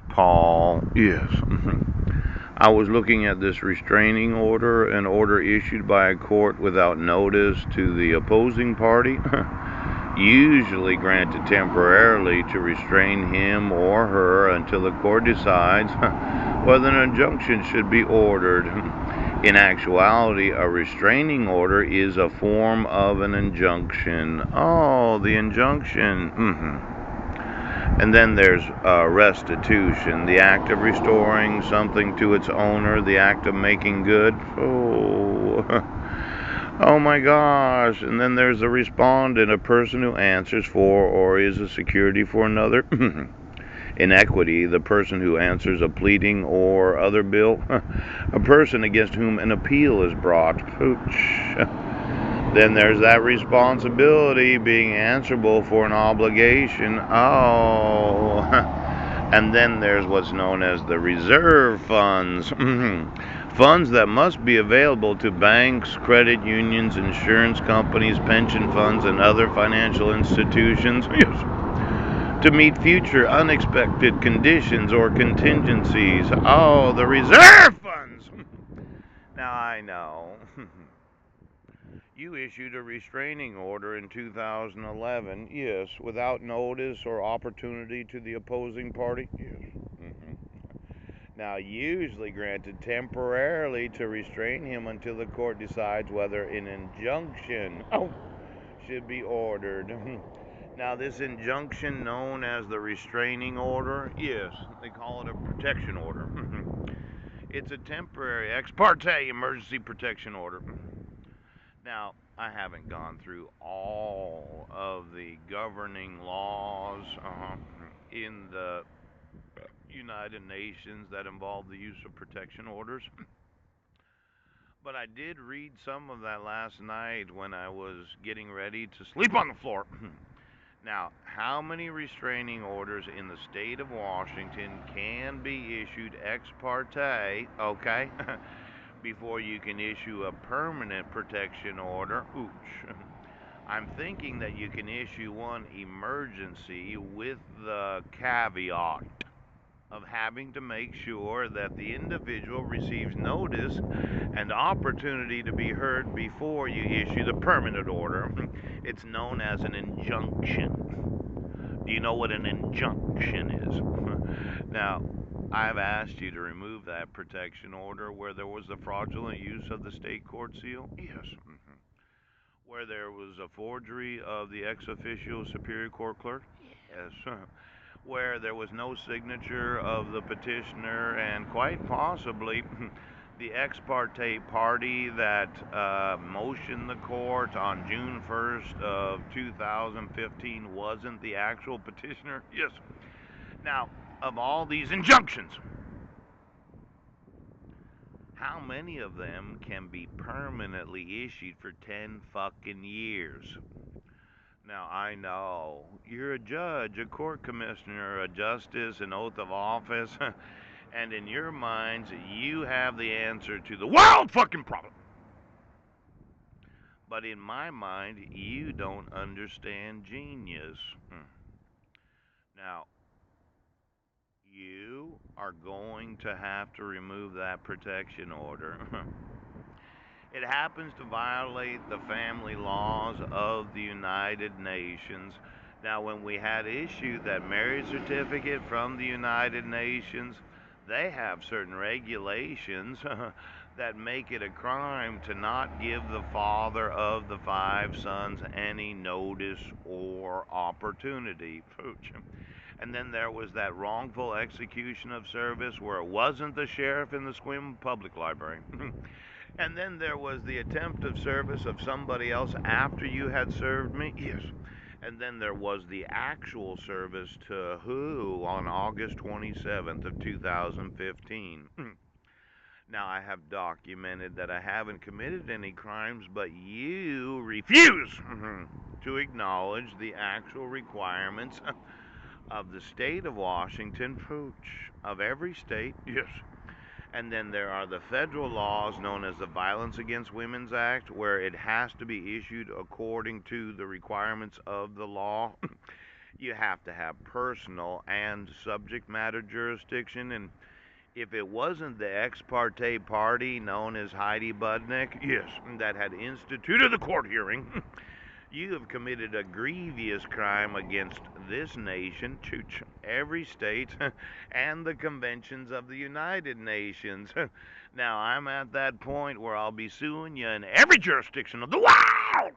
Paul. Yes. I was looking at this restraining order, an order issued by a court without notice to the opposing party, usually granted temporarily to restrain him or her until the court decides whether an injunction should be ordered. In actuality, a restraining order is a form of an injunction. Oh, the injunction. And then there's restitution, the act of restoring something to its owner, the act of making good. Oh, oh my gosh. And then there's the respondent, a person who answers for or is a security for another. In equity, the person who answers a pleading or other bill, a person against whom an appeal is brought. Pooch. Then there's that responsibility, being answerable for an obligation. Oh. And then there's what's known as the reserve funds. Funds that must be available to banks, credit unions, insurance companies, pension funds, and other financial institutions. Yes. To meet future unexpected conditions or contingencies. Oh, the reserve funds. Now I know. You issued a restraining order in 2011, yes, without notice or opportunity to the opposing party, yes. Now, usually granted temporarily to restrain him until the court decides whether an injunction should be ordered. Now, this injunction, known as the restraining order, yes, they call it a protection order. It's a temporary ex parte emergency protection order. Now, I haven't gone through all of the governing laws in the United Nations that involve the use of protection orders, but I did read some of that last night when I was getting ready to sleep on the floor. Now, how many restraining orders in the state of Washington can be issued ex parte, okay, before you can issue a permanent protection order? Ooch. I'm thinking that you can issue one emergency with the caveat of having to make sure that the individual receives notice and opportunity to be heard before you issue the permanent order. It's known as an injunction. Do you know what an injunction is? Now, I've asked you to remove that protection order where there was the fraudulent use of the state court seal. Yes. Where there was a forgery of the ex officio superior court clerk. Yes. Where there was no signature of the petitioner, and quite possibly the ex parte party that motioned the court on June 1st of 2015 wasn't the actual petitioner. Yes. Now, of all these injunctions, how many of them can be permanently issued for 10 fucking years? Now, I know you're a judge, a court commissioner, a justice, an oath of office, and in your minds, you have the answer to the world fucking problem. But in my mind, you don't understand genius. Now, you are going to have to remove that protection order. It happens to violate the family laws of the United Nations. Now, when we had issued that marriage certificate from the United Nations, they have certain regulations that make it a crime to not give the father of the 5 sons any notice or opportunity. And then there was that wrongful execution of service where it wasn't the sheriff in the Sequim Public Library. And then there was the attempt of service of somebody else after you had served me. Yes. And then there was the actual service to who on August 27th of 2015. Now, I have documented that I haven't committed any crimes, but you refuse to acknowledge the actual requirements of the state of Washington, of every state. Yes. And then there are the federal laws known as the Violence Against Women's Act, where it has to be issued according to the requirements of the law. You have to have personal and subject matter jurisdiction, and if it wasn't the ex parte party known as Heidi Budnick, yes, that had instituted the court hearing, you have committed a grievous crime against this nation, chooch, every state, and the conventions of the United Nations. Now, I'm at that point where I'll be suing you in every jurisdiction of the world!